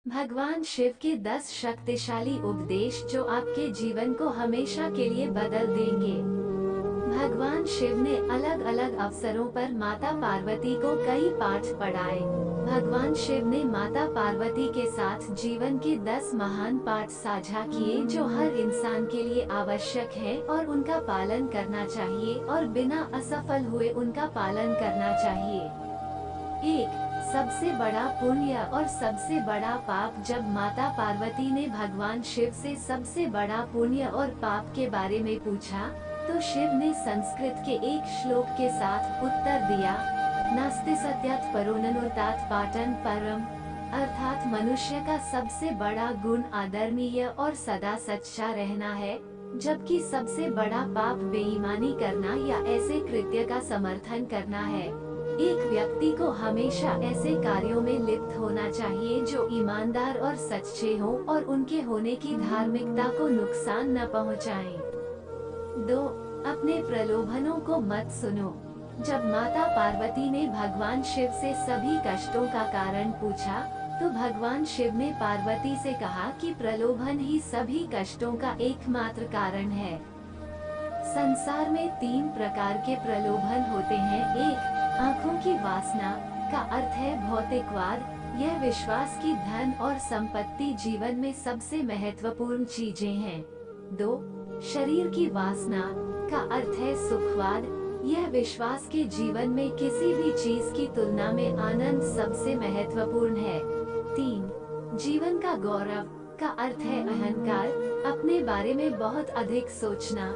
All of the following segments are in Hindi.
भगवान शिव के 10 शक्तिशाली उपदेश जो आपके जीवन को हमेशा के लिए बदल देंगे। भगवान शिव ने अलग अलग अवसरों पर माता पार्वती को कई पाठ पढ़ाए। भगवान शिव ने माता पार्वती के साथ जीवन के 10 महान पाठ साझा किए जो हर इंसान के लिए आवश्यक है और उनका पालन करना चाहिए और बिना असफल हुए उनका पालन करना चाहिए। 1. सबसे बड़ा पुण्य और सबसे बड़ा पाप। जब माता पार्वती ने भगवान शिव से सबसे बड़ा पुण्य और पाप के बारे में पूछा, तो शिव ने संस्कृत के एक श्लोक के साथ उत्तर दिया, नास्ति सत्यात् परोननुतात पाटन परम, अर्थात मनुष्य का सबसे बड़ा गुण आदरणीय और सदा सच्चा रहना है, जबकि सबसे बड़ा पाप बेईमानी करना या ऐसे कृत्य का समर्थन करना है। एक व्यक्ति को हमेशा ऐसे कार्यों में लिप्त होना चाहिए जो ईमानदार और सच्चे हों और उनके होने की धार्मिकता को नुकसान न पहुंचाएं। 2. अपने प्रलोभनों को मत सुनो। जब माता पार्वती ने भगवान शिव से सभी कष्टों का कारण पूछा, तो भगवान शिव ने पार्वती से कहा कि प्रलोभन ही सभी कष्टों का एकमात्र कारण है। संसार में 3 प्रकार के प्रलोभन होते हैं। 1. आँखों की वासना का अर्थ है भौतिकवाद। यह विश्वास की धन और संपत्ति जीवन में सबसे महत्वपूर्ण चीजें हैं। 2. शरीर की वासना का अर्थ है सुखवाद। यह विश्वास के जीवन में किसी भी चीज की तुलना में आनंद सबसे महत्वपूर्ण है। 3. जीवन का गौरव का अर्थ है अहंकार, अपने बारे में बहुत अधिक सोचना।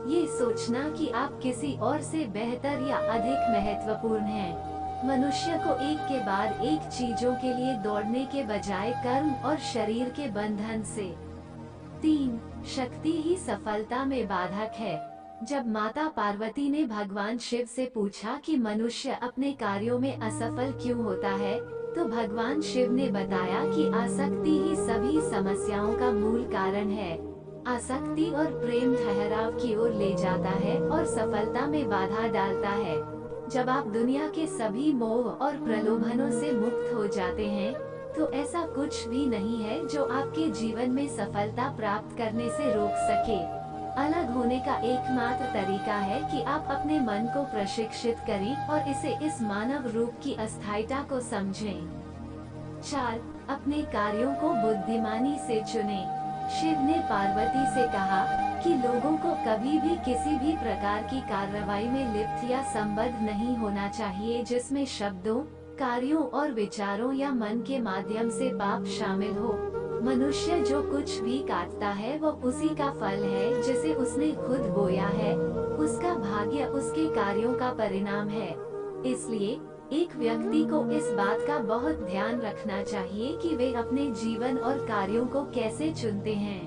ये सोचना कि आप किसी और से बेहतर या अधिक महत्वपूर्ण हैं। मनुष्य को एक के बाद एक चीजों के लिए दौड़ने के बजाय कर्म और शरीर के बंधन से। 3. शक्ति ही सफलता में बाधक है। जब माता पार्वती ने भगवान शिव से पूछा कि मनुष्य अपने कार्यों में असफल क्यों होता है, तो भगवान शिव ने बताया कि आसक्ति ही सभी समस्याओं का मूल कारण है। आसक्ति और प्रेम ठहराव की ओर ले जाता है और सफलता में बाधा डालता है। जब आप दुनिया के सभी मोह और प्रलोभनों से मुक्त हो जाते हैं, तो ऐसा कुछ भी नहीं है जो आपके जीवन में सफलता प्राप्त करने से रोक सके। अलग होने का एकमात्र तरीका है कि आप अपने मन को प्रशिक्षित करें और इसे इस मानव रूप की अस्थायीता को समझें। 4. अपने कार्यों को बुद्धिमानी से चुनें। शिव ने पार्वती से कहा कि लोगों को कभी भी किसी भी प्रकार की कार्रवाई में लिप्त या संबद्ध नहीं होना चाहिए जिसमें शब्दों, कार्यों और विचारों या मन के माध्यम से पाप शामिल हो। मनुष्य जो कुछ भी काटता है वो उसी का फल है जिसे उसने खुद बोया है। उसका भाग्य उसके कार्यों का परिणाम है। इसलिए एक व्यक्ति को इस बात का बहुत ध्यान रखना चाहिए कि वे अपने जीवन और कार्यों को कैसे चुनते हैं।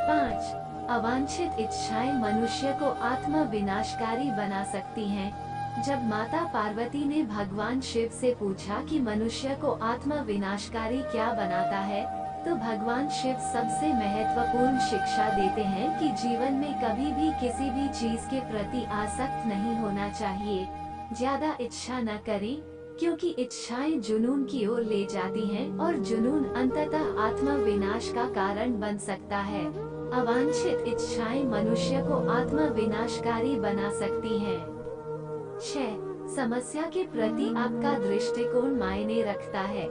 5. अवांछित इच्छाएं मनुष्य को आत्म विनाशकारी बना सकती हैं। जब माता पार्वती ने भगवान शिव से पूछा कि मनुष्य को आत्म विनाशकारी क्या बनाता है, तो भगवान शिव सबसे महत्वपूर्ण शिक्षा देते हैं कि जीवन में कभी भी किसी भी चीज के प्रति आसक्त नहीं होना चाहिए। ज्यादा इच्छा न करें, क्योंकि इच्छाएं जुनून की ओर ले जाती हैं और जुनून अंततः आत्म विनाश का कारण बन सकता है। अवांछित इच्छाएं मनुष्य को आत्म विनाशकारी बना सकती हैं। 6. समस्या के प्रति आपका दृष्टिकोण मायने रखता है।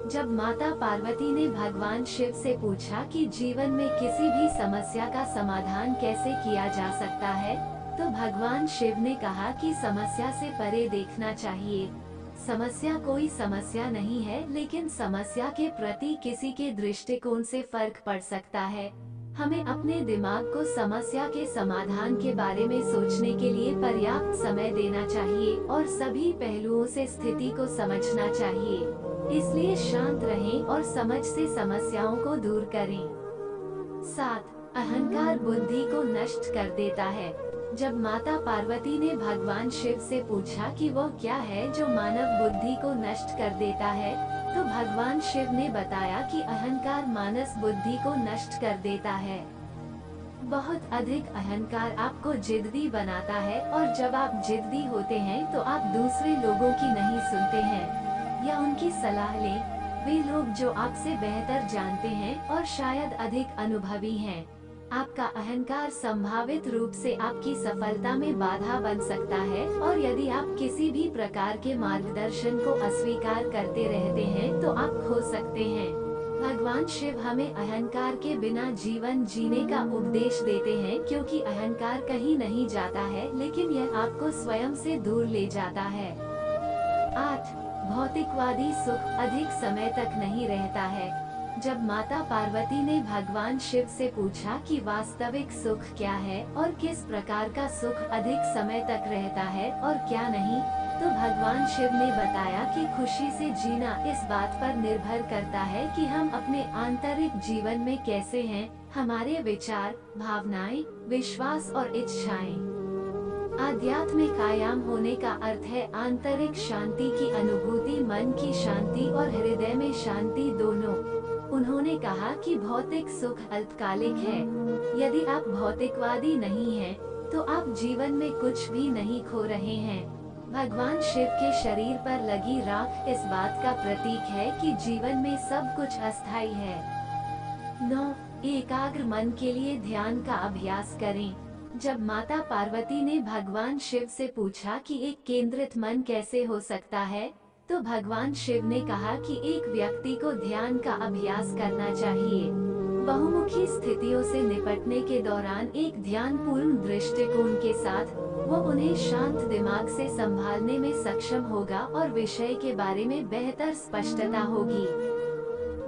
जब माता पार्वती ने भगवान शिव से पूछा कि जीवन में किसी भी समस्या का समाधान कैसे किया जा सकता है, तो भगवान शिव ने कहा कि समस्या से परे देखना चाहिए। समस्या कोई समस्या नहीं है, लेकिन समस्या के प्रति किसी के दृष्टिकोण से फर्क पड़ सकता है। हमें अपने दिमाग को समस्या के समाधान के बारे में सोचने के लिए पर्याप्त समय देना चाहिए और सभी पहलुओं से स्थिति को समझना चाहिए। इसलिए शांत रहें और समझ से समस्याओं को दूर करें। 7. अहंकार बुद्धि को नष्ट कर देता है। जब माता पार्वती ने भगवान शिव से पूछा कि वो क्या है जो मानव बुद्धि को नष्ट कर देता है, तो भगवान शिव ने बताया कि अहंकार मानस बुद्धि को नष्ट कर देता है। बहुत अधिक अहंकार आपको जिद्दी बनाता है और जब आप जिद्दी होते हैं तो आप दूसरे लोगों की नहीं सुनते हैं या उनकी सलाह लें। वे लोग जो आपसे बेहतर जानते हैं और शायद अधिक अनुभवी हैं। आपका अहंकार संभावित रूप से आपकी सफलता में बाधा बन सकता है, और यदि आप किसी भी प्रकार के मार्गदर्शन को अस्वीकार करते रहते हैं तो आप खो सकते हैं। भगवान शिव हमें अहंकार के बिना जीवन जीने का उपदेश देते हैं, क्योंकि अहंकार कहीं नहीं जाता है, लेकिन यह आपको स्वयं से दूर ले जाता है। 8. भौतिकवादी सुख अधिक समय तक नहीं रहता है। जब माता पार्वती ने भगवान शिव से पूछा कि वास्तविक सुख क्या है और किस प्रकार का सुख अधिक समय तक रहता है और क्या नहीं, तो भगवान शिव ने बताया कि खुशी से जीना इस बात पर निर्भर करता है कि हम अपने आंतरिक जीवन में कैसे हैं, हमारे विचार, भावनाएं, विश्वास और इच्छाएं। आध्यात्मिक आयाम होने का अर्थ है आंतरिक शांति की अनुभूति, मन की शांति और हृदय में शांति दोनों। उन्होंने कहा कि भौतिक सुख अल्पकालिक है। यदि आप भौतिकवादी नहीं हैं, तो आप जीवन में कुछ भी नहीं खो रहे हैं। भगवान शिव के शरीर पर लगी राख इस बात का प्रतीक है कि जीवन में सब कुछ अस्थायी है। 9. एकाग्र मन के लिए ध्यान का अभ्यास करें। जब माता पार्वती ने भगवान शिव से पूछा कि एक केंद्रित मन कैसे हो सकता है, तो भगवान शिव ने कहा कि एक व्यक्ति को ध्यान का अभ्यास करना चाहिए। बहुमुखी स्थितियों से निपटने के दौरान एक ध्यानपूर्ण दृष्टिकोण के साथ वो उन्हें शांत दिमाग से संभालने में सक्षम होगा और विषय के बारे में बेहतर स्पष्टता होगी।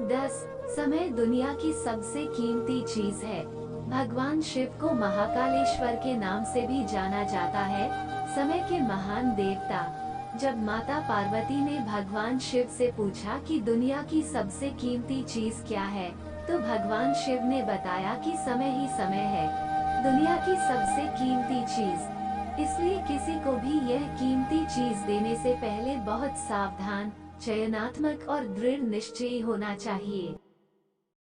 10. समय दुनिया की सबसे कीमती चीज है। भगवान शिव को महाकालेश्वर के नाम से भी जाना जाता है, समय के महान देवता। जब माता पार्वती ने भगवान शिव से पूछा कि दुनिया की सबसे कीमती चीज क्या है, तो भगवान शिव ने बताया कि समय ही समय है, दुनिया की सबसे कीमती चीज। इसलिए किसी को भी यह कीमती चीज देने से पहले बहुत सावधान, चयनात्मक और दृढ़ निश्चयी होना चाहिए।